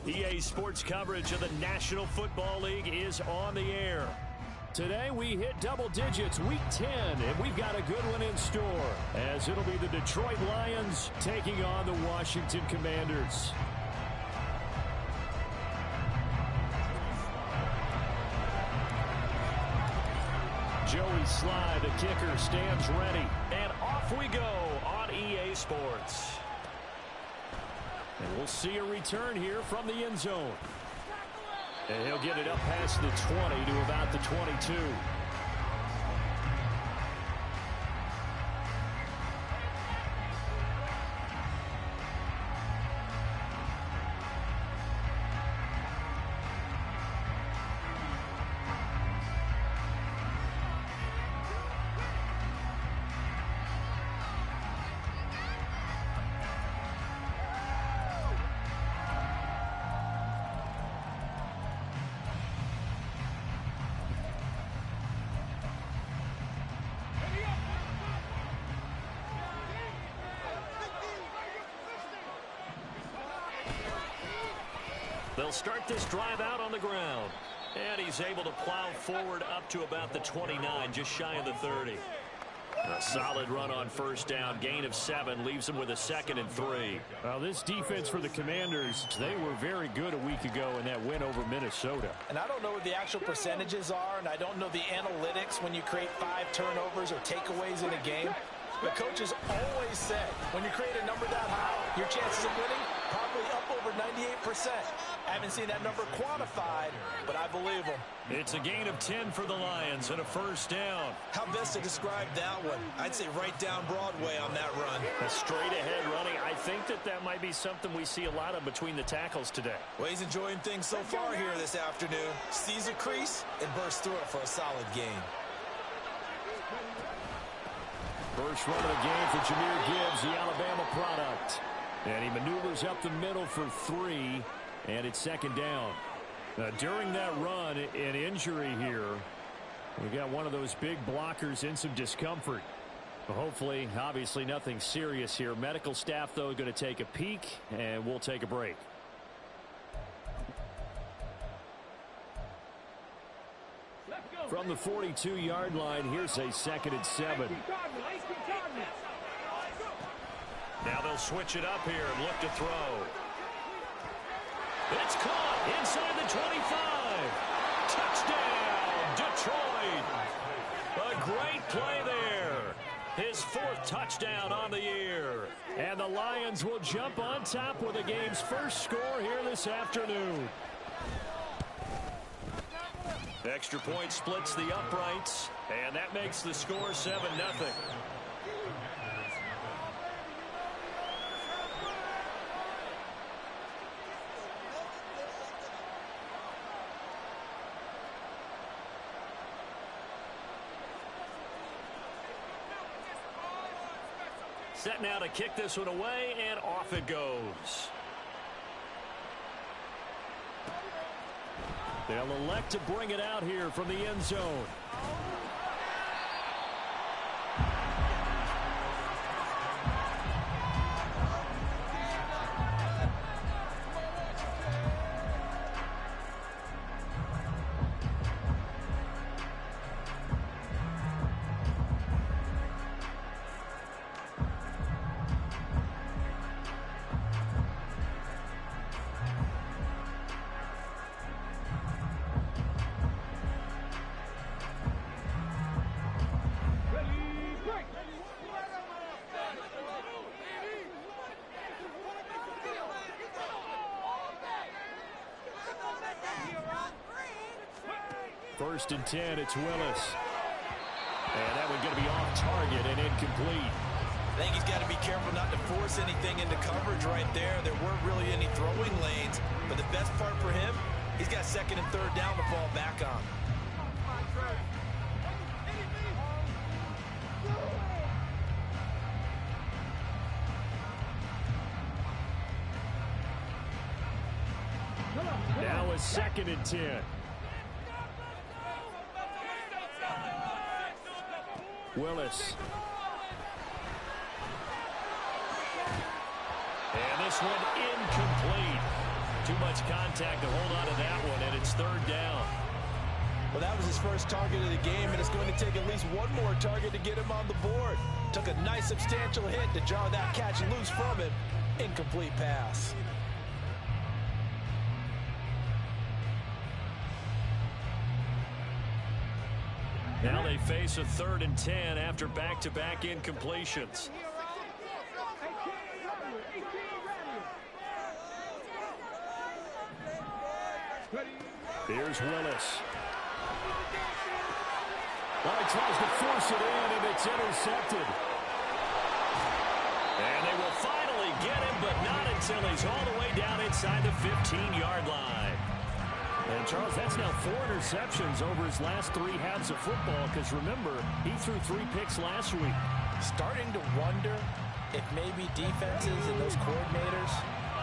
EA Sports coverage of the National Football League is on the air. Today we hit double digits, week 10, and we've got a good one in store, as it'll be the Detroit Lions taking on the Washington Commanders. Joey Sly, the kicker, stands ready, and off we go on EA Sports. And we'll see a return here from the end zone. And he'll get it up past the 20 to about the 22. They'll start this drive out on the ground. And he's able to plow forward up to about the 29, just shy of the 30. A solid run on first down. Gain of 7 leaves him with a 2nd and 3. Well, this defense for the Commanders, they were very good a week ago in that win over Minnesota. And I don't know what the actual percentages are, and I don't know the analytics when you create 5 turnovers or takeaways in a game. But coaches always say, when you create a number that high, your chances of winning probably up over 98%. I haven't seen that number quantified, but I believe them. It's a gain of 10 for the Lions and a first down. How best to describe that one? I'd say right down Broadway on that run. A straight ahead running. I think that might be something we see a lot of between the tackles today. Well, he's enjoying things so far here this afternoon. Sees a crease and bursts through it for a solid gain. First run of the game for Jahmyr Gibbs, the Alabama product. And he maneuvers up the middle for 3, and it's 2nd down. During that run, an injury here. We got one of those big blockers in some discomfort. Hopefully, obviously nothing serious here. Medical staff, though, going to take a peek, and we'll take a break. From the 42-yard line, here's a 2nd and 7. Now they'll switch it up here and look to throw. It's caught inside the 25. Touchdown, Detroit. A great play there. His 4th touchdown on the year. And the Lions will jump on top with the game's first score here this afternoon. Extra point splits the uprights, and that makes the score 7-0. Set now to kick this one away, and off it goes. They'll elect to bring it out here from the end zone. First and 10, it's Willis. And that one's going to be off target and incomplete. I think he's got to be careful not to force anything into coverage right there. There weren't really any throwing lanes, but the best part for him, he's got 2nd and 3rd down to fall back on. Now a 2nd and 10. Willis. And this one incomplete. Too much contact to hold on to that one, and it's third down. Well, that was his first target of the game, and it's going to take at least one more target to get him on the board. Took a nice substantial hit to jar that catch loose from him. Incomplete pass. Now they face a 3rd and 10 after back-to-back incompletions. Here's Willis. Well, he tries to force it in, and it's intercepted. And they will finally get him, but not until he's all the way down inside the 15-yard line. And, Charles, that's now 4 interceptions over his last 3 halves of football, because, remember, he threw 3 picks last week. Starting to wonder if maybe defenses and those coordinators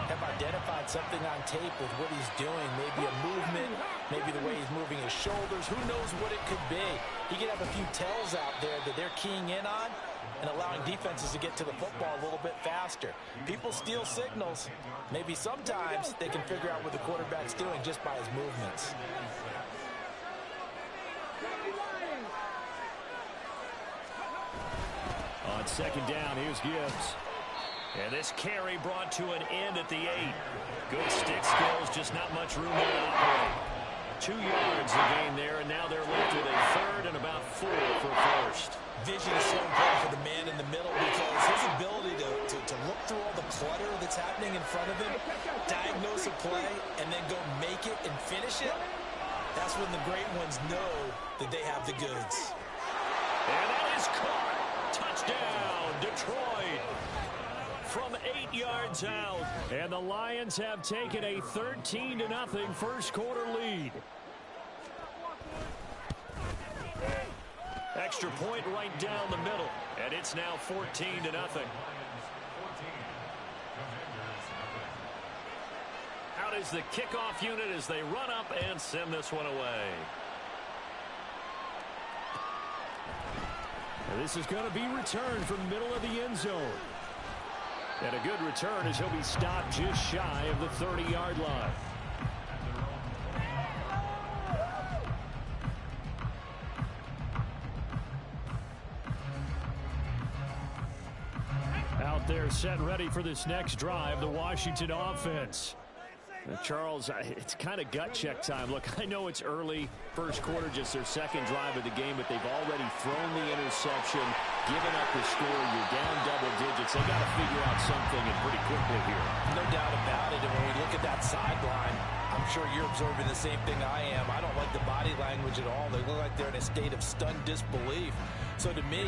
have identified something on tape with what he's doing. Maybe a movement, maybe the way he's moving his shoulders. Who knows what it could be? He could have a few tells out there that they're keying in on and allowing defenses to get to the football a little bit faster. People steal signals. Maybe sometimes they can figure out what the quarterback's doing just by his movements. On second down, here's Gibbs. And this carry brought to an end at the 8. Good stick skills, just not much room there to operate. 2 yards the gain there, and now they're left with a 3rd and about 4 for first. Vision is so important for the man in the middle because his ability to look through all the clutter that's happening in front of him, diagnose a play, and then go make it and finish it, that's when the great ones know that they have the goods. And that is caught. Touchdown, Detroit. From 8 yards out, and the Lions have taken a 13-0 first quarter lead. Extra point right down the middle, and it's now 14-0. Out is the kickoff unit as they run up and send this one away. And this is going to be returned from the middle of the end zone. And a good return as he'll be stopped just shy of the 30-yard line. Out there set ready for this next drive, the Washington offense. Charles, it's kind of gut check time. Look, I know it's early, first quarter, just their second drive of the game, but they've already thrown the interception, given up the score. You're down double digits. They got to figure out something, and pretty quickly here. No doubt about it. And when we look at that sideline, I'm sure you're observing the same thing I am. I don't like the body language at all. They look like they're in a state of stunned disbelief. So to me,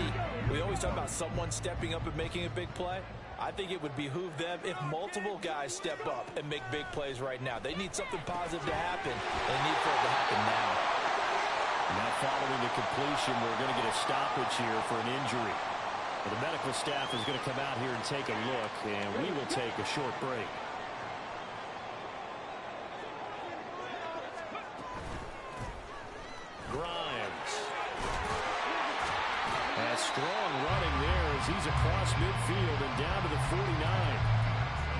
we always talk about someone stepping up and making a big play. I think it would behoove them if multiple guys step up and make big plays right now. They need something positive to happen. They need for it to happen now. Now following the completion, we're going to get a stoppage here for an injury. Well, the medical staff is going to come out here and take a look, and we will take a short break. Grimes. A strong running there as he's across midfield and down to the 49.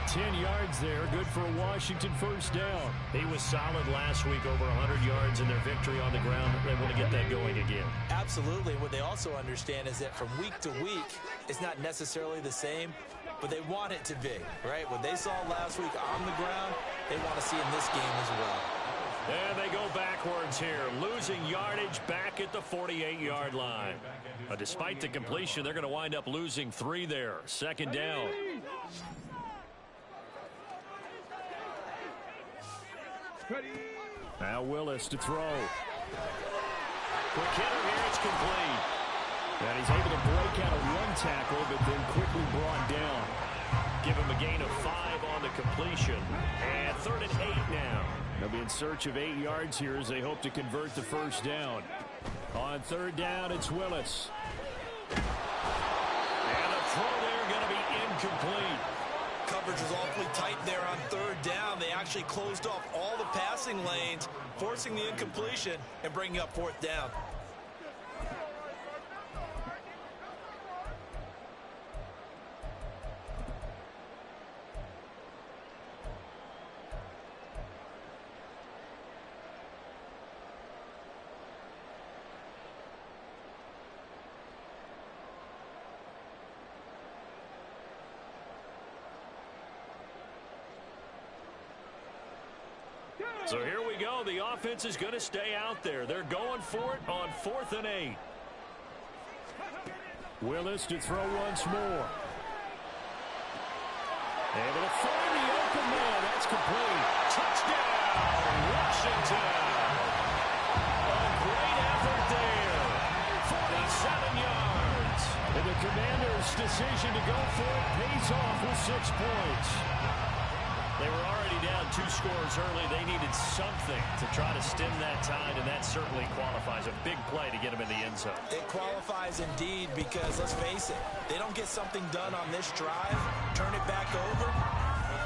10 yards there, good for a Washington first down. He was solid last week, over 100 yards in their victory on the ground. They want to get that going again. Absolutely. What they also understand is that from week to week, it's not necessarily the same, but they want it to be, right? What they saw last week on the ground, they want to see in this game as well. And they go backwards here, losing yardage back at the 48-yard line. But despite the completion, they're going to wind up losing 3 there. Second down. Now Willis to throw. Quick hitter here, it's complete. And he's able to break out a run tackle, but then quickly brought down. Give him a gain of 5 on the completion. And 3rd and 8 now. They'll be in search of 8 yards here as they hope to convert the first down. On 3rd down, it's Willis. And the throw there going to be incomplete. Coverage was awfully tight there on 3rd down. They actually closed off all the passing lanes, forcing the incompletion and bringing up 4th down. So here we go. The offense is going to stay out there. They're going for it on 4th and 8. Willis to throw once more. Able to find the open man. That's complete. Touchdown, Washington. A great effort there. 47 yards. And the Commanders' decision to go for it pays off with 6 points. They were already down 2 scores early. They needed something to try to stem that tide, and that certainly qualifies. A big play to get them in the end zone. It qualifies indeed because, let's face it, they don't get something done on this drive, turn it back over.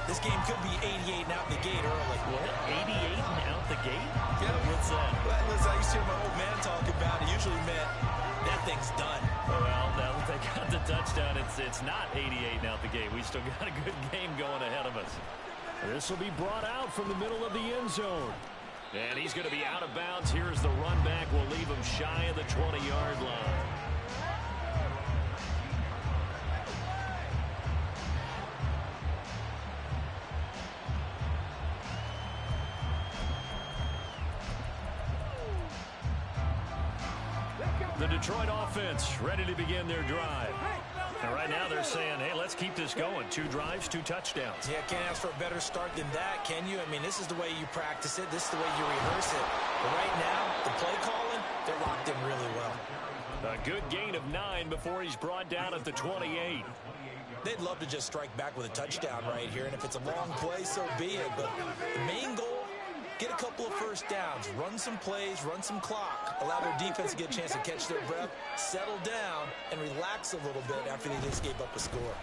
This game could be 88 and out the gate early. What? 88 and out the gate? Yeah. What's that? Well, listen, I used to hear my old man talk about it. Usually meant that thing's done. Well, now that they got the touchdown, it's not 88 and out the gate. We still got a good game going ahead of us. This will be brought out from the middle of the end zone. And he's going to be out of bounds. Here's the run back. We'll leave him shy of the 20-yard line. The Detroit offense ready to begin their drive. And right now they're saying, hey, let's keep this going. 2 drives, 2 touchdowns. Yeah, can't ask for a better start than that, can you? I mean, this is the way you practice it. This is the way you rehearse it. But right now, the play calling, they're locked in really well. A good gain of 9 before he's brought down at the 28. They'd love to just strike back with a touchdown right here. And if it's a long play, so be it. But the main goal, get a couple of first downs, run some plays, run some clock, allow their defense to get a chance to catch their breath, settle down, and relax a little bit after they just gave up a score.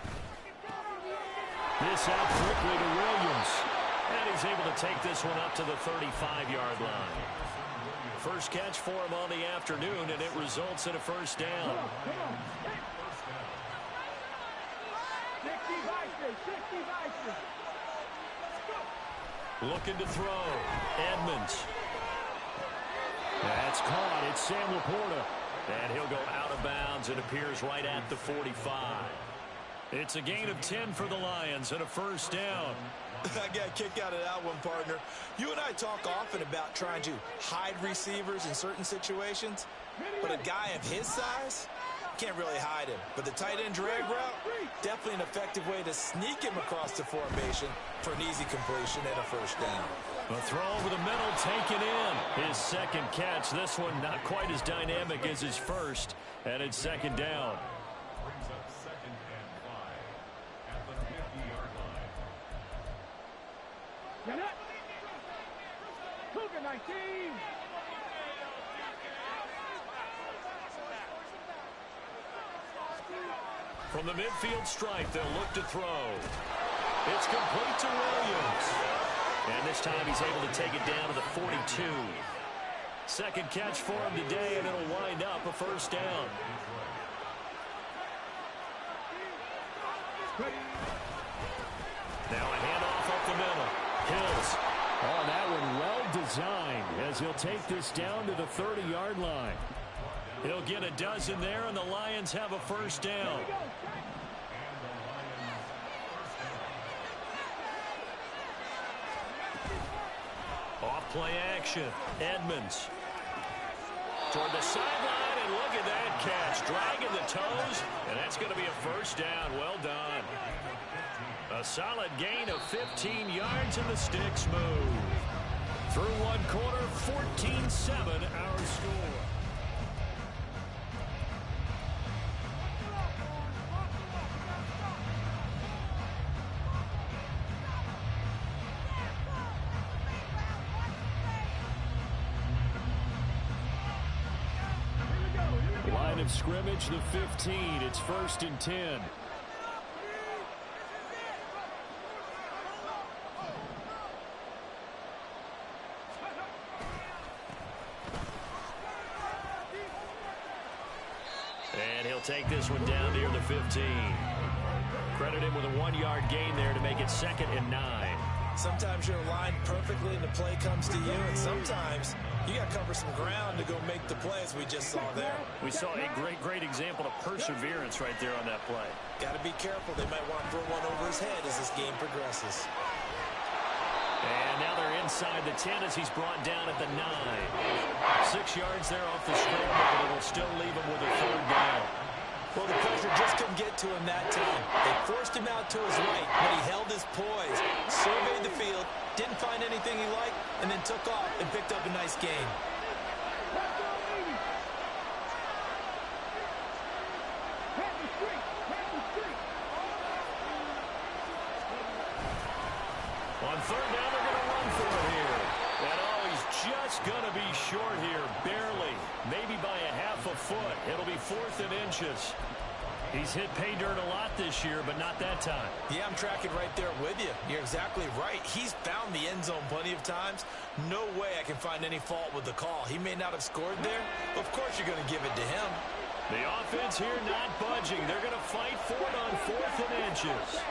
This out quickly to Williams. And he's able to take this one up to the 35-yard line. First catch for him on the afternoon, and it results in a first down. Looking to throw. Edmonds. That's caught. It's Sam Laporta. And he'll go out of bounds. It appears right at the 45. It's a gain of 10 for the Lions and a first down. I got a kick out of that one, partner. You and I talk often about trying to hide receivers in certain situations, but a guy of his size can't really hide him. But the tight end drag route, definitely an effective way to sneak him across the formation for an easy completion and a first down. A throw over the middle, taken in. His second catch. This one not quite as dynamic as his first, and it's second down. From the midfield stripe, they'll look to throw. It's complete to Williams. And this time he's able to take it down to the 42. Second catch for him today, and it'll wind up a first down. Now a handoff up the middle. Hills. Oh, that one well designed as he'll take this down to the 30-yard line. He'll get a dozen there, and the Lions have a first down. Off-play action. Edmonds. Toward the sideline, and look at that catch. Dragging the toes, and that's going to be a first down. Well done. A solid gain of 15 yards, and the sticks move. Through one quarter, 14-7 our score. Line of scrimmage, the 15. It's 1st and 10. And he'll take this one down near the 15. Credit him with a 1-yard gain there to make it 2nd and 9. Sometimes you're aligned perfectly and the play comes to you, and sometimes you got to cover some ground to go make the play, as we just saw there. We saw a great example of perseverance right there on that play. Got to be careful. They might want to throw one over his head as this game progresses. And now they're inside the 10 as he's brought down at the 9. 6 yards there off the scramble, but it'll still leave him with a 3rd down. Well, the pressure just couldn't get to him that time. They forced him out to his right, but he held his poise, surveyed the field, didn't find anything he liked, and then took off and picked up a nice gain. On 3rd down, they're going to run for it here. And he's just going to be short here, barely. Maybe by a half a foot. It'll be 4th and inches. He's hit pay dirt a lot this year, but not that time. Yeah, I'm tracking right there with you. You're exactly right. He's found the end zone plenty of times. No way I can find any fault with the call. He may not have scored there. Of course you're going to give it to him. The offense here not budging. They're going to fight for it on 4th and inches.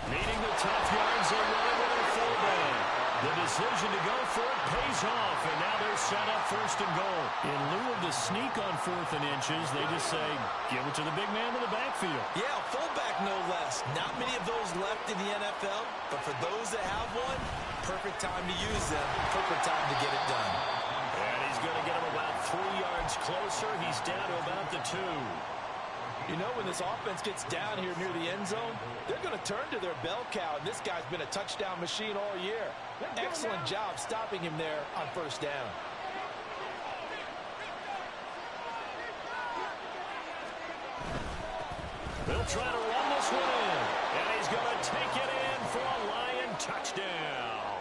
Needing the tough yards, they're running with their fullback. The decision to go for it pays off, and now they're set up 1st and goal. In lieu of the sneak on 4th and inches, they just say, give it to the big man in the backfield. Yeah, fullback no less. Not many of those left in the NFL, but for those that have one, perfect time to use them, perfect time to get it done. And he's going to get him about 3 yards closer. He's down to about the 2. You know, when this offense gets down here near the end zone, they're going to turn to their bell cow, and this guy's been a touchdown machine all year. Excellent job stopping him there on 1st down. They'll try to run this one in, and he's going to take it in for a Lion touchdown.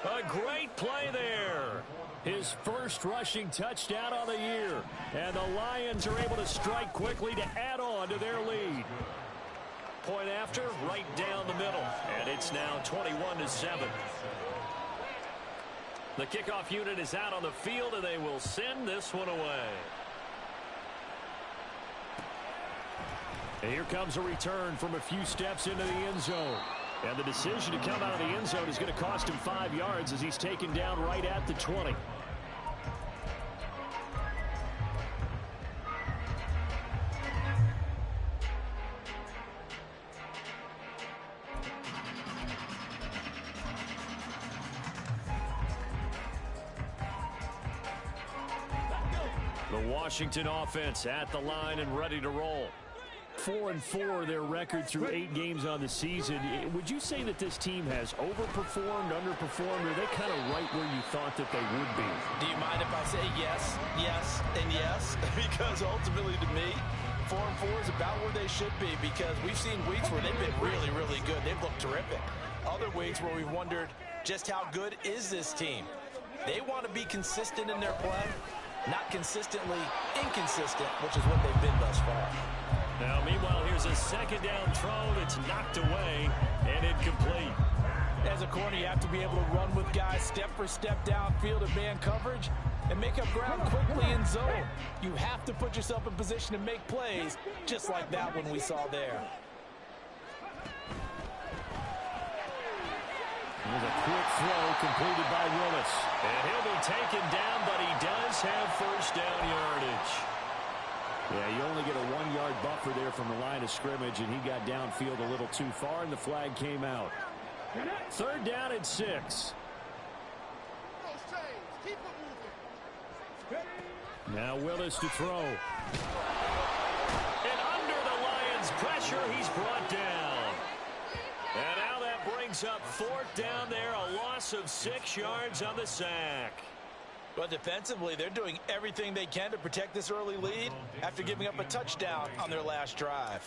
A great play there. His first rushing touchdown of the year. And the Lions are able to strike quickly to add on to their lead. Point after, right down the middle. And it's now 21-7. The kickoff unit is out on the field, and they will send this one away. And here comes a return from a few steps into the end zone. And the decision to come out of the end zone is going to cost him 5 yards as he's taken down right at the 20. The Washington offense at the line and ready to roll. 4-4 their record through 8 games on the season. Would you say that this team has overperformed, underperformed, or are they kind of right where you thought that they would be? Do you mind if I say yes, yes, and yes? Because ultimately to me, 4-4 is about where they should be, because we've seen weeks where they've been really, really good. They've looked terrific. Other weeks where we've wondered just how good is this team. They want to be consistent in their play, not consistently inconsistent, which is what they've been thus far. Now, meanwhile, here's a 2nd down throw that's knocked away and incomplete. As a corner, you have to be able to run with guys step for step downfield and man coverage and make up ground quickly in zone. You have to put yourself in position to make plays, just like that one we saw there. Here's a quick throw completed by Willis. And he'll be taken down, but he does have 1st down yardage. Yeah, you only get a 1-yard buffer there from the line of scrimmage, and he got downfield a little too far, and the flag came out. 3rd down and 6. Now Willis to throw. And under the Lions' pressure, he's brought down. And now that brings up 4th down there, a loss of 6 yards on the sack. But defensively, they're doing everything they can to protect this early lead after giving up a touchdown on their last drive.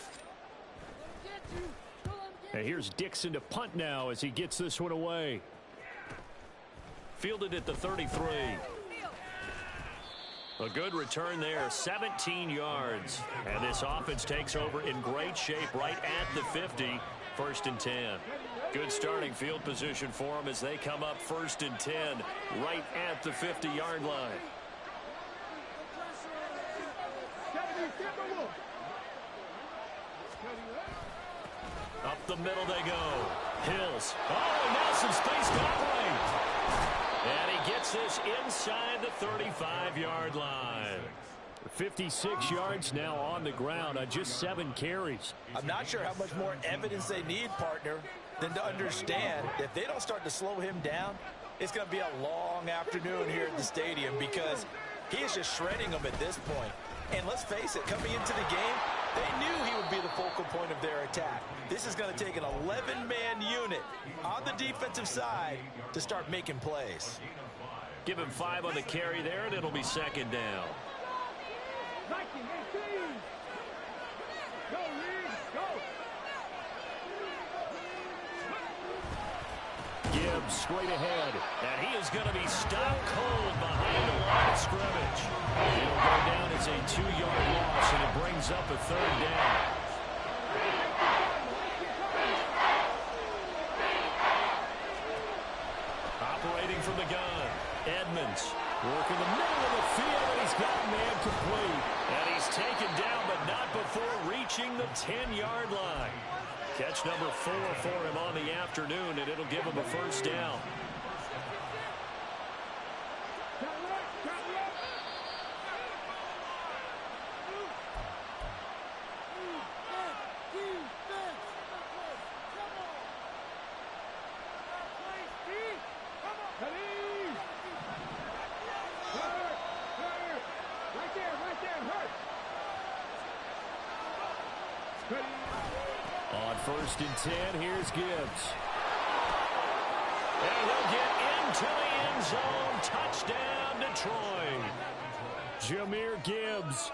And here's Dixon to punt now as he gets this one away. Fielded at the 33. A good return there, 17 yards. And this offense takes over in great shape right at the 50, 1st and 10. Good starting field position for them as they come up 1st and 10 right at the 50-yard line. Up the middle they go. Hills. Oh, now some space to operate. And he gets this inside the 35-yard line. 56 yards now on the ground on just 7 carries. I'm not sure how much more evidence they need, partner. than to understand that if they don't start to slow him down, it's going to be a long afternoon here at the stadium because he is just shredding them at this point. And let's face it, coming into the game, they knew he would be the focal point of their attack. This is going to take an 11-man unit on the defensive side to start making plays. Give him 5 on the carry there, and it'll be second down. Gibbs straight ahead, and he is going to be stopped cold behind the line of scrimmage. It'll go down as a 2-yard loss, and it brings up a third down. Operating from the gun, Edmonds working the middle of the field, and he's got a man complete. And he's taken down, but not before reaching the 10-yard line. Catch number 4 for him on the afternoon, and it'll give him a first down. On 1st and 10, here's Gibbs. And he'll get into the end zone. Touchdown, Detroit. Jahmyr Gibbs,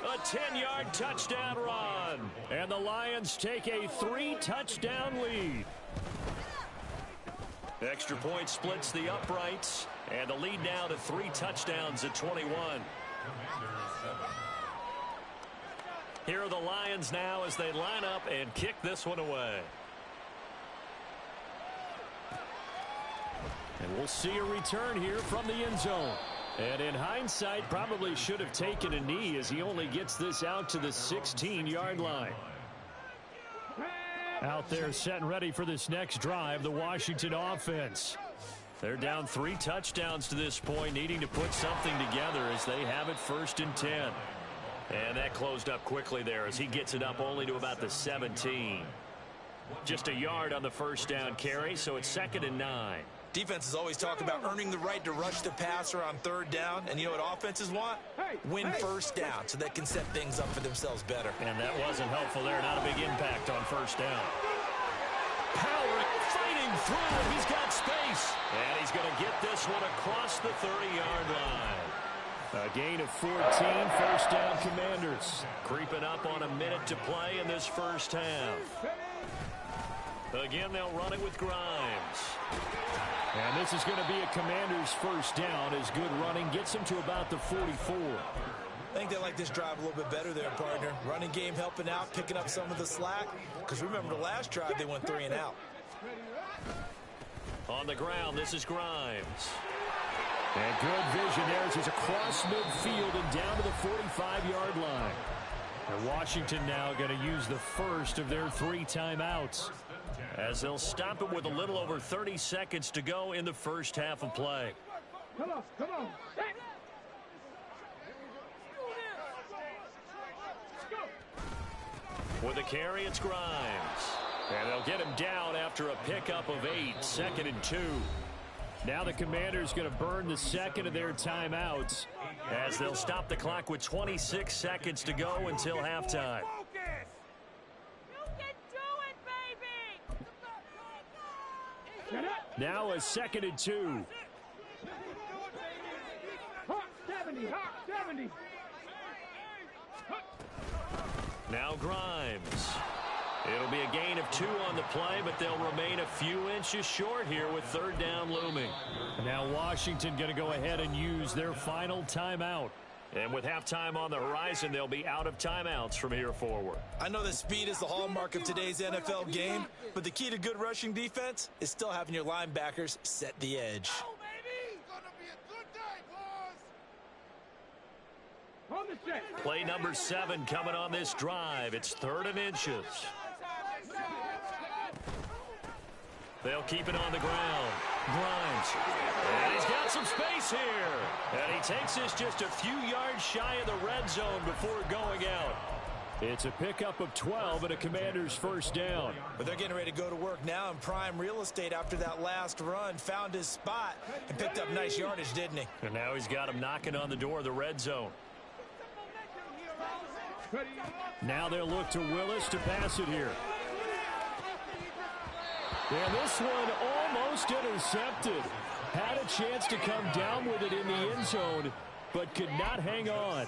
a 10-yard touchdown run. And the Lions take a 3-touchdown lead. Extra point splits the uprights. And the lead now to 3 touchdowns at 21. Here are the Lions now as they line up and kick this one away. And we'll see a return here from the end zone. And in hindsight, probably should have taken a knee as he only gets this out to the 16-yard line. Out there set and ready for this next drive, the Washington offense. They're down 3 touchdowns to this point, needing to put something together as they have it 1st and 10. And that closed up quickly there as he gets it up only to about the 17. Just a yard on the first down carry, so it's 2nd and 9. Defenses always talk about earning the right to rush the passer on 3rd down. And you know what offenses want? Win first down so they can set things up for themselves better. And that wasn't helpful there. Not a big impact on 1st down. Powering, fighting through. He's got space. And he's going to get this one across the 30-yard line. A gain of 14, 1st down Commanders. Creeping up on a minute to play in this first half. Again, they'll run it with Grimes. And this is going to be a Commanders' first down as good running gets them to about the 44. I think they like this drive a little bit better there, partner. Running game helping out, picking up some of the slack. Because remember the last drive, they went 3 and out. On the ground, this is Grimes. And good vision there as he's across midfield and down to the 45-yard line. And Washington now going to use the first of their 3 timeouts as they'll stop it with a little over 30 seconds to go in the first half of play. Come on. With a carry, it's Grimes. And they'll get him down after a pickup of 8, 2nd and 2. Now the Commanders going to burn the 2nd of their timeouts as they'll stop the clock with 26 seconds to go until halftime. Now a 2nd and 2. 70. Now Grimes. It'll be a gain of 2 on the play, but they'll remain a few inches short here with 3rd down looming. Now Washington going to go ahead and use their final timeout. And with halftime on the horizon, they'll be out of timeouts from here forward. I know that speed is the hallmark of today's NFL game, but the key to good rushing defense is still having your linebackers set the edge. Play number 7 coming on this drive. It's 3rd and inches. They'll keep it on the ground. Grimes. And he's got some space here. And he takes this just a few yards shy of the red zone before going out. It's a pickup of 12 and a Commanders first down. But they're getting ready to go to work now in prime real estate after that last run. Found his spot and picked up nice yardage, didn't he? And now he's got him knocking on the door of the red zone. Now they'll look to Willis to pass it here. And this one almost intercepted. Had a chance to come down with it in the end zone, but could not hang on.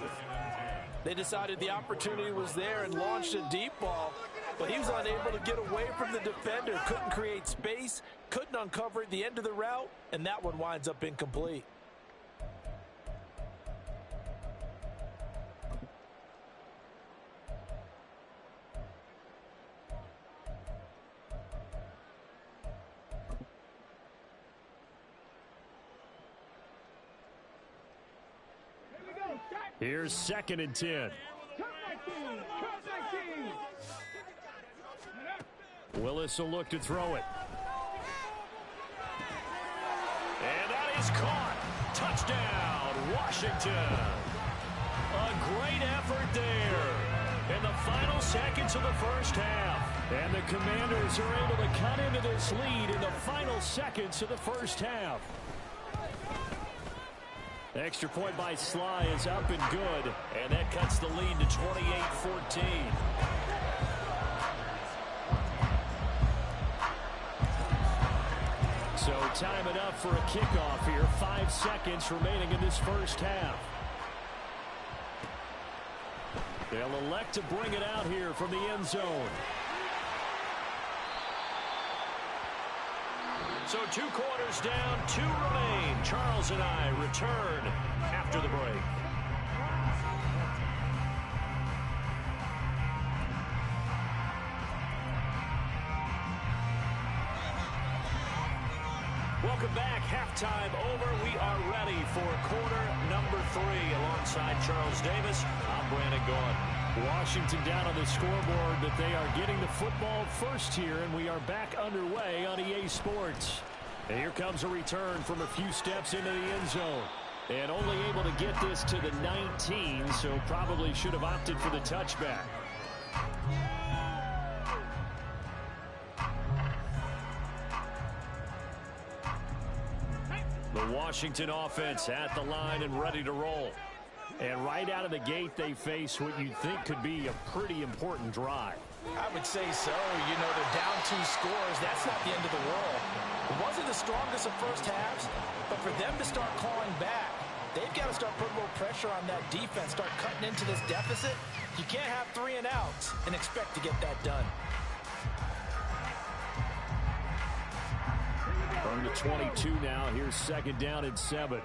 They decided the opportunity was there and launched a deep ball, but he was unable to get away from the defender, couldn't create space, couldn't uncover the end of the route, and that one winds up incomplete. Here's 2nd and 10. Willis will look to throw it. And that is caught. Touchdown, Washington. A great effort there in the final seconds of the first half. And the Commanders are able to cut into this lead in the final seconds of the first half. Extra point by Sly is up and good, and that cuts the lead to 28-14. So time it up for a kickoff here. 5 seconds remaining in this first half. They'll elect to bring it out here from the end zone. So 2 quarters down, 2 remain. Charles and I return after the break. Welcome back. Halftime over. We are ready for quarter number 3. Alongside Charles Davis, I'm Brandon Gaudin. Washington down on the scoreboard, but they are getting the football first here, and we are back underway on EA Sports. And here comes a return from a few steps into the end zone. And only able to get this to the 19, so probably should have opted for the touchback. The Washington offense at the line and ready to roll. And right out of the gate, they face what you'd think could be a pretty important drive. I would say so. You know, they're down 2 scores. That's not the end of the world. It wasn't the strongest of first halves, but for them to start clawing back, they've got to start putting more pressure on that defense, start cutting into this deficit. You can't have 3 and outs and expect to get that done. From the 22 now, here's 2nd down and 7.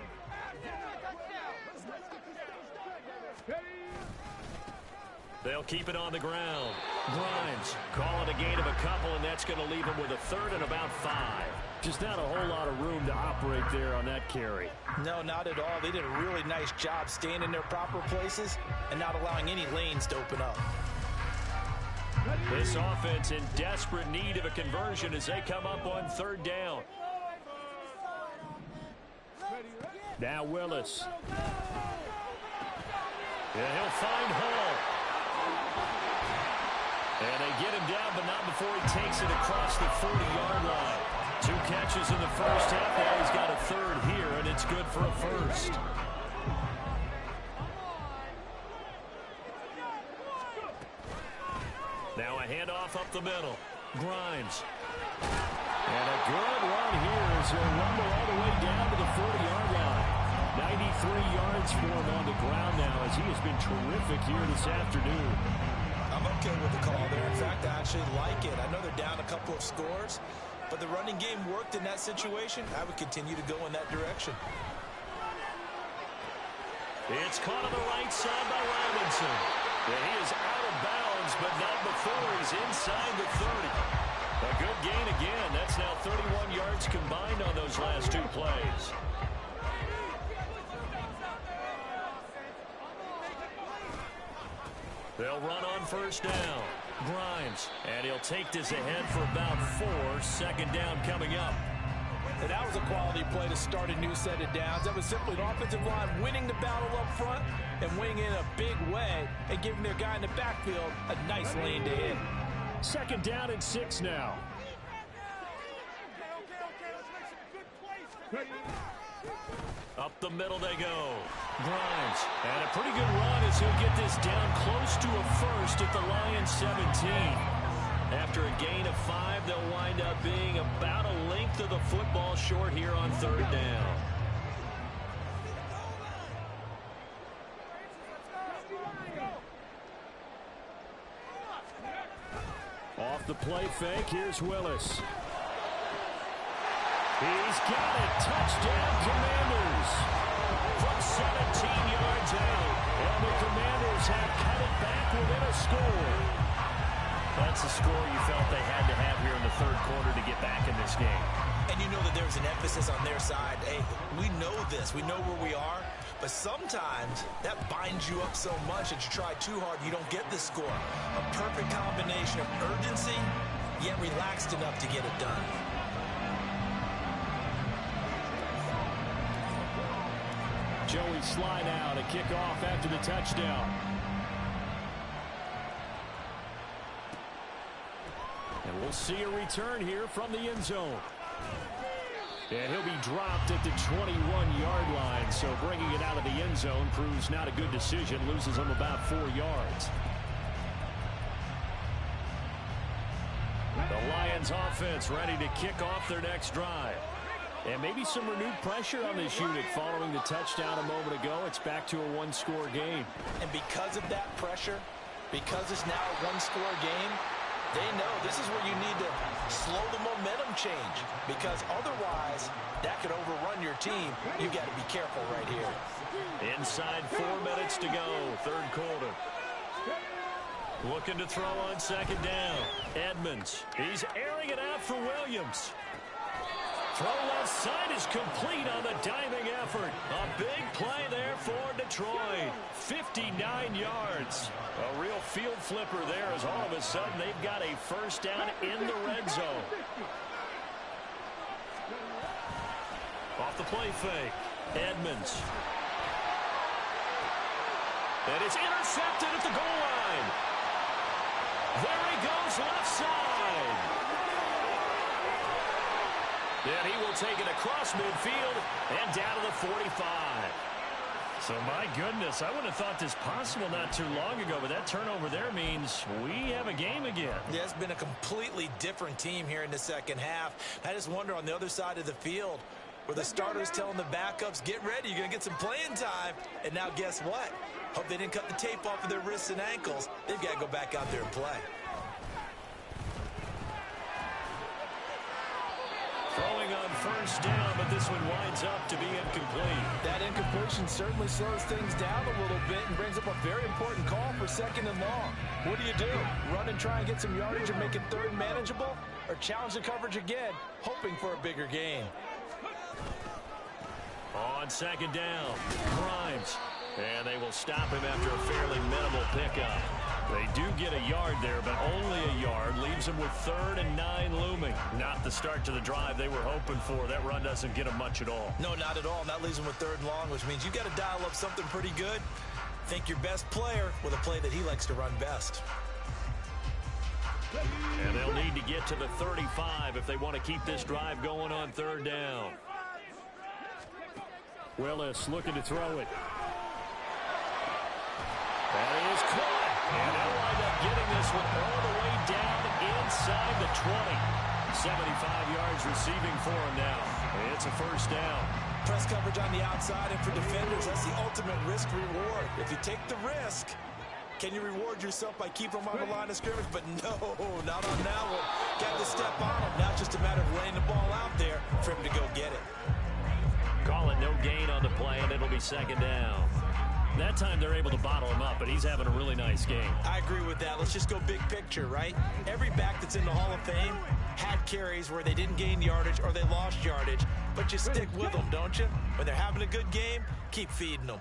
They'll keep it on the ground. Grimes call it a gain of a couple, and that's going to leave him with a 3rd and about 5. Just not a whole lot of room to operate there on that carry. No, not at all. They did a really nice job staying in their proper places and not allowing any lanes to open up. This offense in desperate need of a conversion as they come up on 3rd down. Now Willis. Yeah, he'll find Hall. And they get him down, but not before he takes it across the 40-yard line. 2 catches in the first half. Now he's got a 3rd here, and it's good for a 1st. Now a handoff up the middle. Grimes. And a good run here as he'll rumble all the way down to the 40-yard line. 93 yards for him on the ground now as he has been terrific here this afternoon. I'm okay with the call there. In fact, I actually like it. I know they're down a couple of scores, but the running game worked in that situation. I would continue to go in that direction. It's caught on the right side by Robinson. And he is out of bounds, but not before he's inside the 30. A good gain again. That's now 31 yards combined on those last 2 plays. They'll run on 1st down. Grimes. And he'll take this ahead for about 4. 2nd down coming up. And that was a quality play to start a new set of downs. That was simply an offensive line winning the battle up front and winning in a big way and giving their guy in the backfield a nice lane to hit. 2nd down and 6 now. Up the middle they go. Grimes. And a pretty good run as he'll get this down close to a first at the Lions 17. After a gain of 5, they'll wind up being about a length of the football short here on 3rd down. Off the play fake, here's Willis. He's got it. Touchdown, Commanders. From 17 yards out. And the Commanders have cut it back within a score. That's the score you felt they had to have here in the 3rd quarter to get back in this game. And you know that there's an emphasis on their side. Hey, we know this. We know where we are. But sometimes that binds you up so much that you try too hard, you don't get the score. A perfect combination of urgency, yet relaxed enough to get it done. Joey slide out, a kickoff after the touchdown. And we'll see a return here from the end zone. And he'll be dropped at the 21-yard line, so bringing it out of the end zone proves not a good decision, loses him about 4 yards. The Lions offense ready to kick off their next drive. And maybe some renewed pressure on this unit following the touchdown a moment ago. It's back to a 1-score game. And because of that pressure, because it's now a 1-score game, they know this is where you need to slow the momentum change, because otherwise that could overrun your team. You've got to be careful right here. Inside 4 minutes to go, 3rd quarter. Looking to throw on 2nd down. Edmonds. He's airing it out for Williams. Throw left side is complete on the diving effort. A big play there for Detroit. 59 yards. A real field flipper there as all of a sudden they've got a 1st down in the red zone. Off the play fake. Edmonds. And it's intercepted at the goal line. There he goes left side. And he will take it across midfield and down to the 45. So, my goodness, I wouldn't have thought this possible not too long ago, but that turnover there means we have a game again. Yeah, it's been a completely different team here in the 2nd half. I just wonder on the other side of the field where the starters telling the backups, get ready, you're going to get some playing time. And now guess what? Hope they didn't cut the tape off of their wrists and ankles. They've got to go back out there and play. Throwing on 1st down, but this one winds up to be incomplete. That incompletion certainly slows things down a little bit and brings up a very important call for 2nd and long. What do? Run and try and get some yardage and make it 3rd manageable? Or challenge the coverage again, hoping for a bigger gain? On 2nd down, Grimes. And they will stop him after a fairly minimal pickup. They do get a yard there, but only a yard. Leaves them with 3rd and 9 looming. Not the start to the drive they were hoping for. That run doesn't get them much at all. No, not at all. And that leaves them with 3rd and long, which means you've got to dial up something pretty good. Think your best player with a play that he likes to run best. And they'll need to get to the 35 if they want to keep this drive going on 3rd down. Willis looking to throw it. That is caught. And they'll wind up getting this one all the way down inside the 20. 75 yards receiving for him now. It's a 1st down. Press coverage on the outside, and for defenders, that's the ultimate risk reward. If you take the risk, can you reward yourself by keeping them on the line of scrimmage? But no, not on that one. Got to step on them. Now it's just a matter of laying the ball out there for him to go get it. Call it no gain on the play, and it'll be 2nd down. That time they're able to bottle him up, but he's having a really nice game. I agree with that. Let's just go big picture, right? Every back that's in the Hall of Fame had carries where they didn't gain yardage or they lost yardage, but you stick with them, don't you? When they're having a good game, keep feeding them.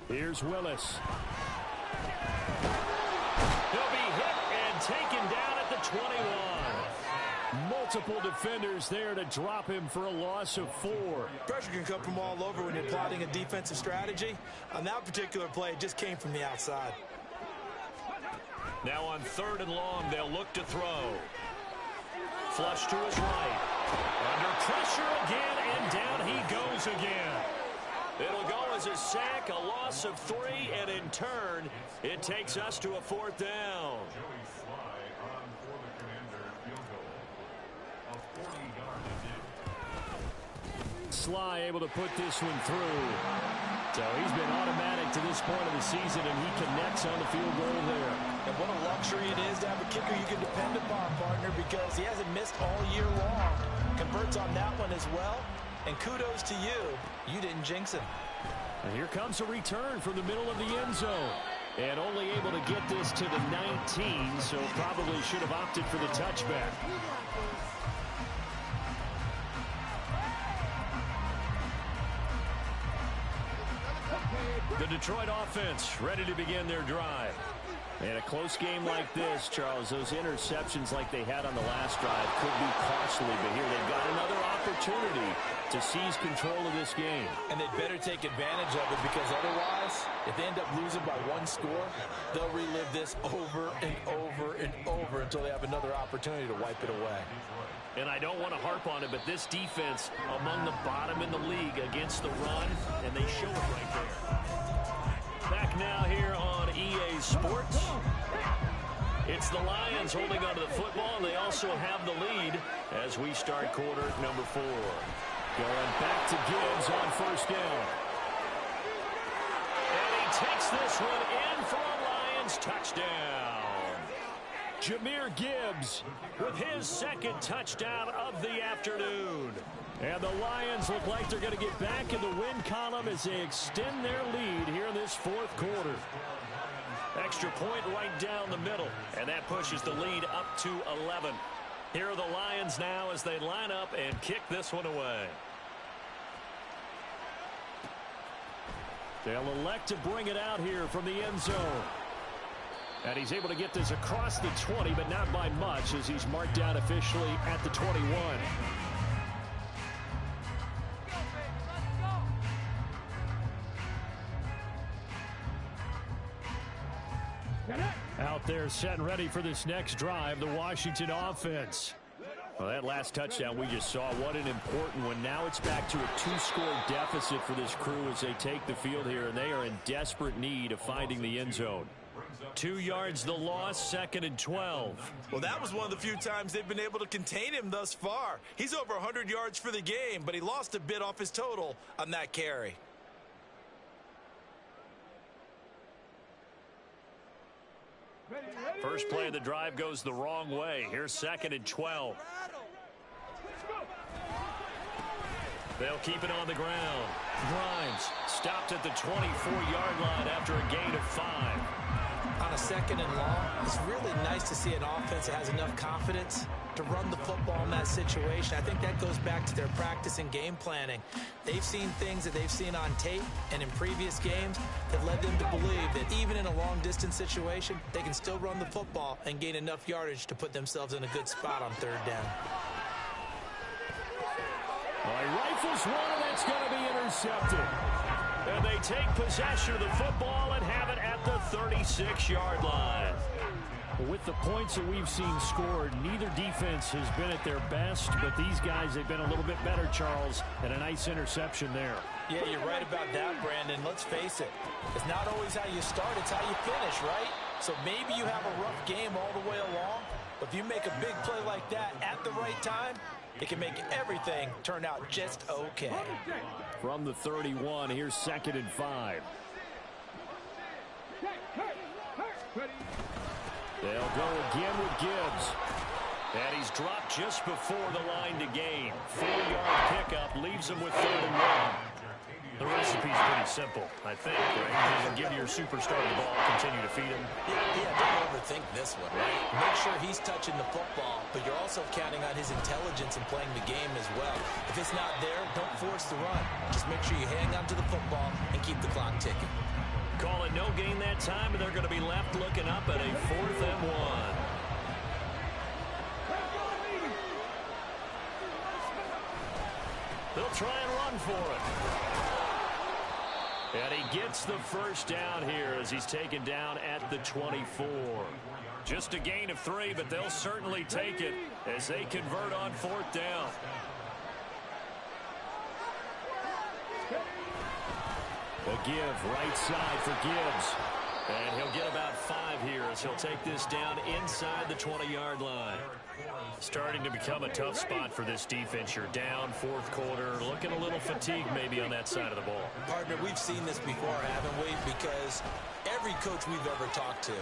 Here's Willis. He'll be hit and taken down at the 21. Multiple defenders there to drop him for a loss of 4. Pressure can come from all over when you're plotting a defensive strategy. On that particular play, it just came from the outside. Now on 3rd and long, they'll look to throw. Flush to his right. Under pressure again, and down he goes again. It'll go as a sack, a loss of 3, and in turn, it takes us to a 4th down. Sly able to put this one through. So he's been automatic to this point of the season, and he connects on the field goal there. And what a luxury it is to have a kicker you can depend upon, partner, because he hasn't missed all year long. Converts on that one as well. And kudos to you. You didn't jinx him. And here comes a return from the middle of the end zone. And only able to get this to the 19, so probably should have opted for the touchback. The Detroit offense ready to begin their drive. And a close game like this, Charles, those interceptions like they had on the last drive could be costly. But here they've got another opportunity to seize control of this game. And they'd better take advantage of it, because otherwise, if they end up losing by 1 score, they'll relive this over and over and over until they have another opportunity to wipe it away. And I don't want to harp on it, but this defense among the bottom in the league against the run, and they show it right there. Back now here on EA Sports. It's the Lions holding onto the football, and they also have the lead as we start quarter number 4. Going back to Gibbs on 1st down. And he takes this one in for a Lions touchdown. Jahmyr Gibbs with his 2nd touchdown of the afternoon. And the Lions look like they're going to get back in the win column as they extend their lead here in this 4th quarter. Extra point right down the middle, and that pushes the lead up to 11. Here are the Lions now as they line up and kick this one away. They'll elect to bring it out here from the end zone. And he's able to get this across the 20, but not by much, as he's marked down officially at the 21. Out there set and ready for this next drive, the Washington offense. Well, that last touchdown we just saw, what an important one. Now it's back to a 2-score deficit for this crew as they take the field here, and they are in desperate need of finding the end zone. 2 yards the loss, 2nd and 12. Well, that was one of the few times they've been able to contain him thus far. He's over 100 yards for the game, but he lost a bit off his total on that carry. First play of the drive goes the wrong way. Here's 2nd and 12. They'll keep it on the ground. Grimes stopped at the 24-yard line after a gain of 5. On a 2nd and long, it's really nice to see an offense that has enough confidence to run the football in that situation. I think that goes back to their practice and game planning. They've seen things that they've seen on tape and in previous games that led them to believe that even in a long-distance situation, they can still run the football and gain enough yardage to put themselves in a good spot on 3rd down. Well, he rifles one, and that's going to be intercepted. And they take possession of the football and have it at the 36-yard line. With the points that we've seen scored, neither defense has been at their best, but these guys, they've been a little bit better, Charles, and a nice interception there. Yeah, you're right about that, Brandon. Let's face it. It's not always how you start, it's how you finish, right? So maybe you have a rough game all the way along, but if you make a big play like that at the right time, it can make everything turn out just okay. From the 31, here's 2nd and 5. They'll go again with Gibbs. And he's dropped just before the line to gain. 4-yard pickup leaves him with 3rd and 1. The recipe's pretty simple, I think, right? Give your superstar the ball, continue to feed him. Yeah, don't overthink this one, right? Make sure he's touching the football, but you're also counting on his intelligence in playing the game as well. If it's not there, don't force the run. Just make sure you hang on to the football and keep the clock ticking. Call it no gain that time, and they're going to be left looking up at a 4th and 1. They'll try and run for it. And he gets the first down here as he's taken down at the 24. Just a gain of 3, but they'll certainly take it as they convert on 4th down. A give right side for Gibbs. And he'll get about 5 here as he'll take this down inside the 20-yard line. Starting to become a tough spot for this defense. You're down 4th quarter, looking a little fatigued maybe on that side of the ball. Partner, we've seen this before, haven't we? Because every coach we've ever talked to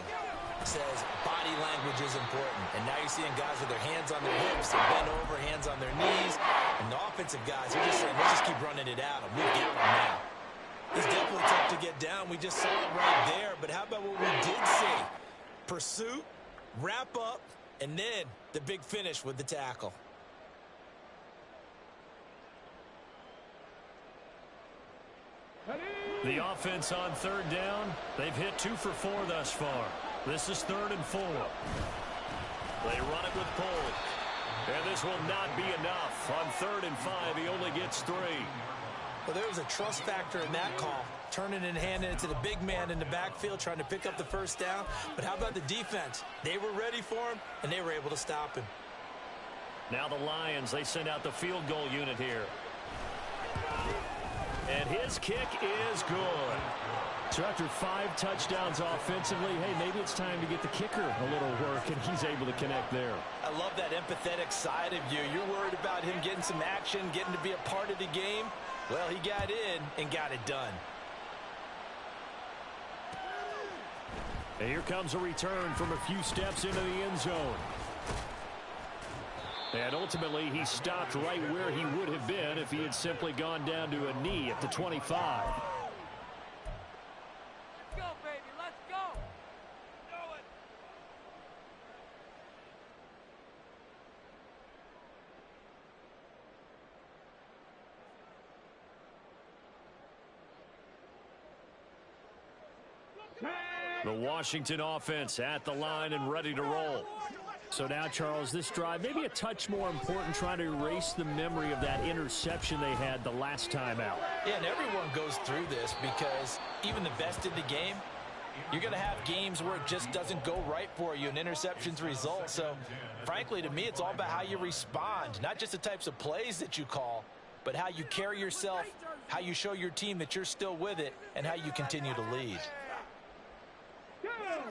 says body language is important. And now you're seeing guys with their hands on their hips, and bent over, hands on their knees. And the offensive guys are just saying, let's just keep running it out, and we've got them now. It's definitely tough to get down. We just saw it right there. But how about what we did see? Pursuit, wrap up, and then the big finish with the tackle. The offense on 3rd down. They've hit 2 for 4 thus far. This is 3rd and 4. They run it with Polk. And this will not be enough. On 3rd and 5, he only gets 3. Well, there was a trust factor in that call. Turning and handing it to the big man in the backfield, trying to pick up the first down. But how about the defense? They were ready for him, and they were able to stop him. Now the Lions, they send out the field goal unit here. And his kick is good. So after 5 touchdowns offensively, hey, maybe it's time to get the kicker a little work, and he's able to connect there. I love that empathetic side of you. You're worried about him getting some action, getting to be a part of the game. Well, he got in and got it done. And here comes a return from a few steps into the end zone. And ultimately, he stopped right where he would have been if he had simply gone down to a knee at the 25. Let's go, baby. Let's go. Do it. The Washington offense at the line and ready to roll. So now, Charles, this drive, maybe a touch more important, trying to erase the memory of that interception they had the last time out. Yeah, and everyone goes through this because even the best in the game, you're going to have games where it just doesn't go right for you and interceptions result. So, frankly, to me, it's all about how you respond, not just the types of plays that you call, but how you carry yourself, how you show your team that you're still with it, and how you continue to lead.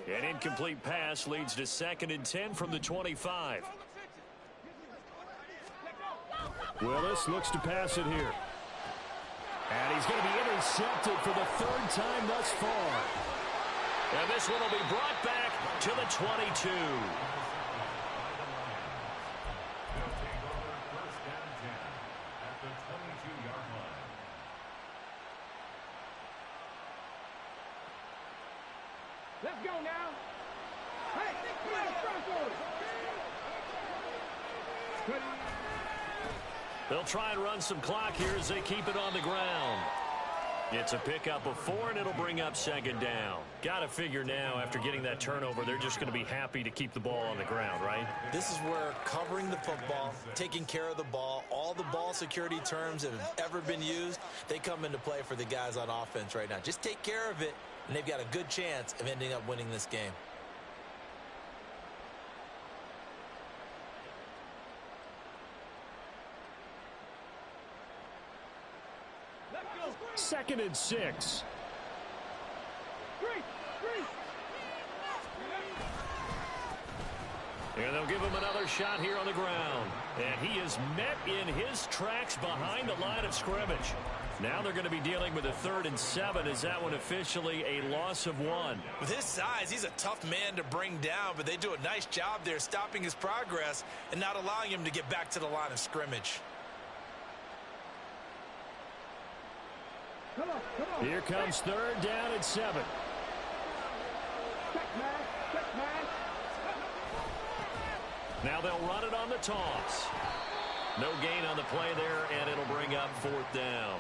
An incomplete pass leads to 2nd and 10 from the 25. Willis looks to pass it here. And he's going to be intercepted for the 3rd time thus far. And this one will be brought back to the 22. Let's go now. Hey, come on, front. They'll try and run some clock here as they keep it on the ground. It's a pickup of 4, and it'll bring up 2nd down. Got to figure now, after getting that turnover, they're just going to be happy to keep the ball on the ground, right? This is where covering the football, taking care of the ball, all the ball security terms that have ever been used, they come into play for the guys on offense right now. Just take care of it, and they've got a good chance of ending up winning this game. Second and 6. And they'll give him another shot here on the ground. And he is met in his tracks behind the line of scrimmage. Now they're going to be dealing with a 3rd and 7. Is that one officially a loss of 1? With his size, he's a tough man to bring down, but they do a nice job there stopping his progress and not allowing him to get back to the line of scrimmage. Come on. Here comes 3rd down and 7. Check pass. Now they'll run it on the toss. No gain on the play there, and it'll bring up 4th down.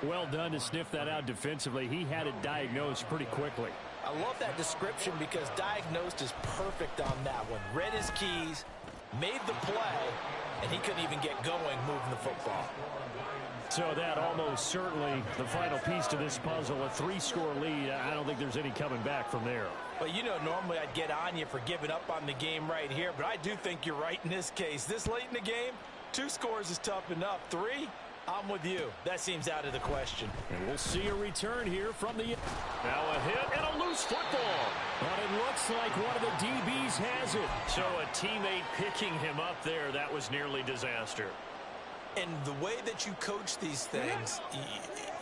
Well done to sniff that out defensively. He had it diagnosed pretty quickly. I love that description because diagnosed is perfect on that one. Read his keys, made the play, and he couldn't even get going moving the football. So that almost certainly the final piece to this puzzle, a 3-score lead. I don't think there's any coming back from there. Well, you know, normally I'd get on you for giving up on the game right here, but I do think you're right in this case. This late in the game, 2 scores is tough enough. 3, I'm with you. That seems out of the question. And we'll see a return here from the... Now a hit and a loose football. But it looks like one of the DBs has it. So a teammate picking him up there, that was nearly disaster. And the way that you coach these things,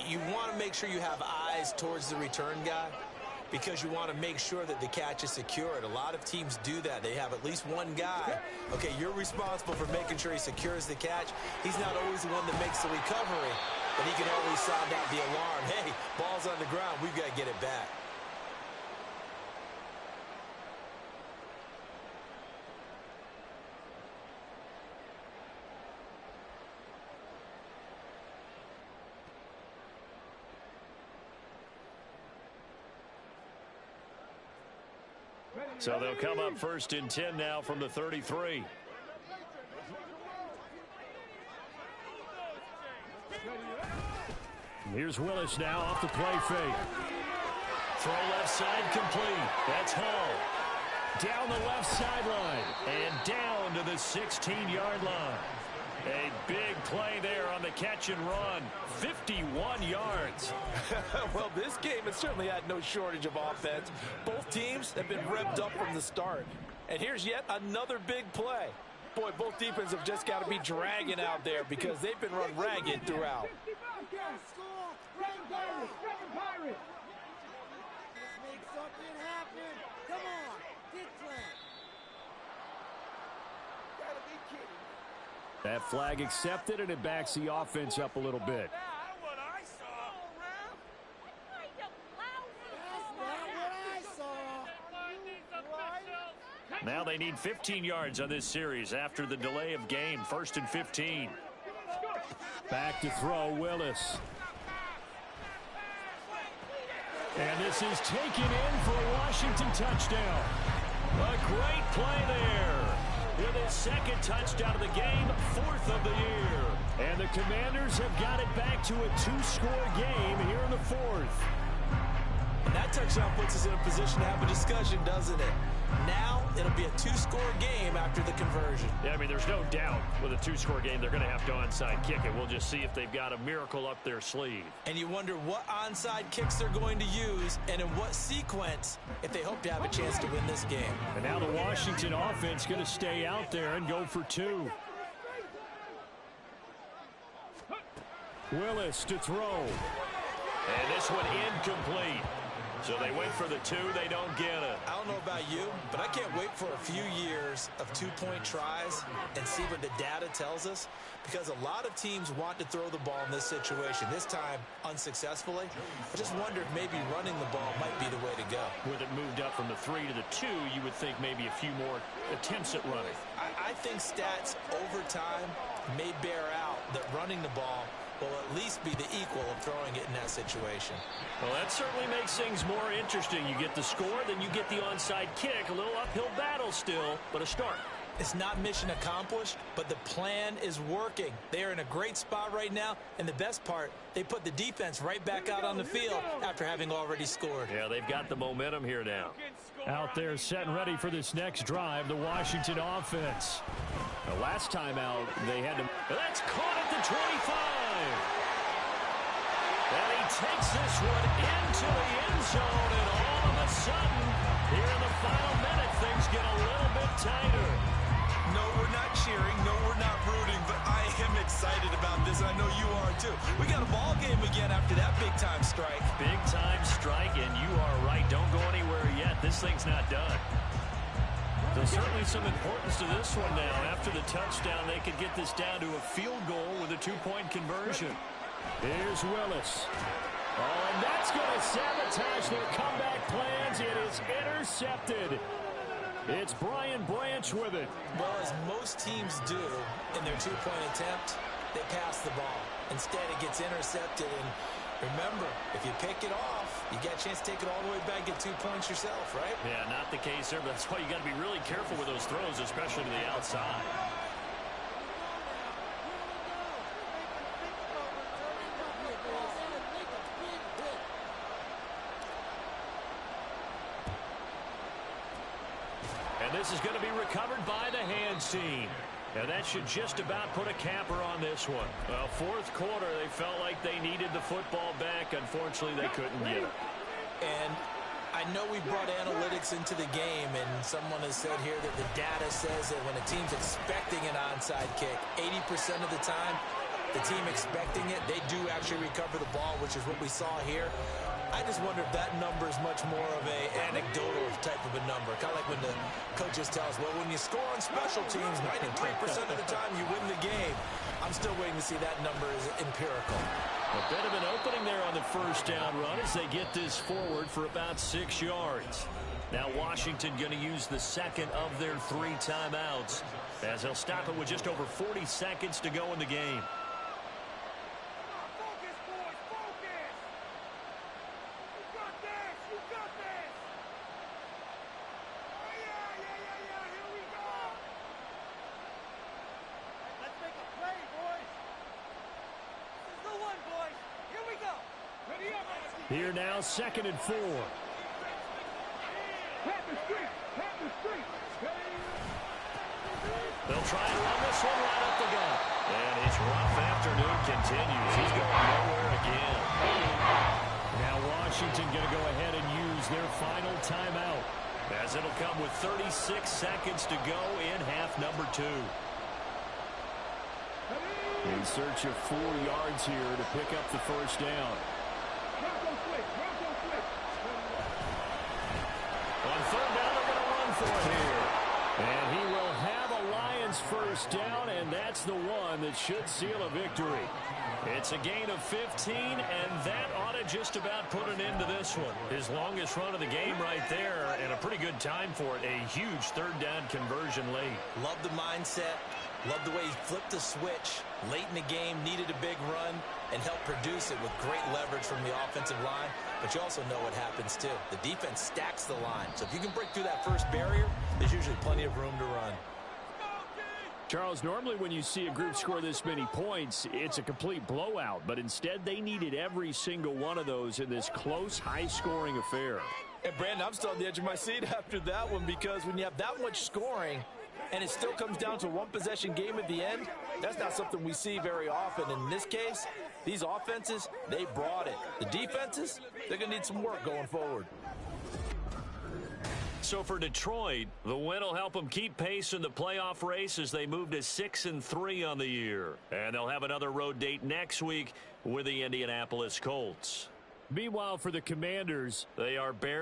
you want to make sure you have eyes towards the return guy because you want to make sure that the catch is secured. A lot of teams do that. They have at least one guy. Okay, you're responsible for making sure he secures the catch. He's not always the one that makes the recovery, but he can always sound out the alarm. Hey, ball's on the ground. We've got to get it back. So they'll come up 1st and 10 now from the 33. Here's Willis now off the play fake. Throw left side complete. That's Hall. Down the left sideline and down to the 16-yard line. A big play there on the catch and run. 51 yards. Well, this game has certainly had no shortage of offense. Both teams have been revved up from the start. And here's yet another big play. Boy, both defenses have just got to be dragging out there because they've been run ragged throughout. That flag accepted, and it backs the offense up a little bit. Now they need 15 yards on this series after the delay of game. 1st and 15. Back to throw, Willis. And this is taken in for a Washington touchdown. A great play there. With his 2nd touchdown of the game, 4th of the year. And the Commanders have got it back to a 2-score game here in the 4th. And that touchdown puts us in a position to have a discussion, doesn't it? Now it'll be a 2-score game after the conversion. Yeah, I mean, there's no doubt with a 2-score game they're going to have to onside kick it. We'll just see if they've got a miracle up their sleeve. And you wonder what onside kicks they're going to use and in what sequence if they hope to have a chance to win this game. And now the Washington offense going to stay out there and go for 2. Willis to throw. And this one incomplete. So they wait for the 2, they don't get it. I don't know about you, but I can't wait for a few years of 2-point tries and see what the data tells us, because a lot of teams want to throw the ball in this situation, this time unsuccessfully. I just wonder if maybe running the ball might be the way to go. With it moved up from the 3 to the 2, you would think maybe a few more attempts at running. I think stats over time may bear out that running the ball will at least be the equal of throwing it in that situation. Well, that certainly makes things more interesting. You get the score, then you get the onside kick. A little uphill battle still, but a start. It's not mission accomplished, but the plan is working. They are in a great spot right now, and the best part, they put the defense right back out on the field after having already scored. Yeah, they've got the momentum here now. Out there set and ready for this next drive, the Washington offense. The last time out, they had to... That's caught at the 25! And he takes this one into the end zone, and all of a sudden, here in the final minute, things get a little bit tighter. No, we're not cheering. No, we're not rooting, but I am excited about this. I know you are, too. We got a ball game again after that big-time strike. Big-time strike, and you are right. Don't go anywhere yet. This thing's not done. There's certainly some importance to this one now. After the touchdown, they could get this down to a field goal with a 2-point conversion. Here's Willis. Oh, and that's going to sabotage their comeback plans. It is intercepted. It's Brian Branch with it. Well, as most teams do in their 2-point attempt, they pass the ball. Instead, it gets intercepted. And remember, if you pick it off, you get a chance to take it all the way back, get 2 points yourself, right? Yeah, not the case there, but that's why you got to be really careful with those throws, especially to the outside. this is going to be recovered by the hands team. And that should just about put a capper on this one. Well, fourth quarter, they felt like they needed the football back. Unfortunately, they couldn't get it. And I know we brought analytics into the game, and someone has said here that the data says that when a team's expecting an onside kick, 80% of the time, the team expecting it, they do actually recover the ball, which is what we saw here. I just wonder if that number is much more of a anecdotal type of a number. Kind of like when the coaches tell us, well, when you score on special teams, 93% of the time you win the game. I'm still waiting to see that number is empirical. A bit of an opening there on the first down run as they get this forward for about 6 yards. Now Washington going to use the second of their 3 timeouts as they'll stop it with just over 40 seconds to go in the game. Here now, 2nd and 4. They'll try and run this one right up the gut. And his rough afternoon continues. He's going nowhere again. Now Washington going to go ahead and use their final timeout, as it'll come with 36 seconds to go in half number 2. In search of 4 yards here to pick up the first down. On third down, they're going to run for it here. And he will have a Lions first down, and that's the one that should seal a victory. It's a gain of 15, and that ought to just about put an end to this one. His longest run of the game right there, and a pretty good time for it. A huge third down conversion late. Love the mindset. Love the way he flipped the switch late in the game, needed a big run, and helped produce it with great leverage from the offensive line. But you also know what happens, too. The defense stacks the line. So if you can break through that first barrier, there's usually plenty of room to run. Charles, normally when you see a group score this many points, it's a complete blowout. But instead, they needed every single one of those in this close, high-scoring affair. And, Brandon, I'm still on the edge of my seat after that one, because when you have that much scoring and it still comes down to a one-possession game at the end, that's not something we see very often. In this case, these offenses, they brought it. The defenses, they're going to need some work going forward. So for Detroit, the win will help them keep pace in the playoff race as they move to 6-3 on the year. And they'll have another road date next week with the Indianapolis Colts. Meanwhile, for the Commanders, they are barely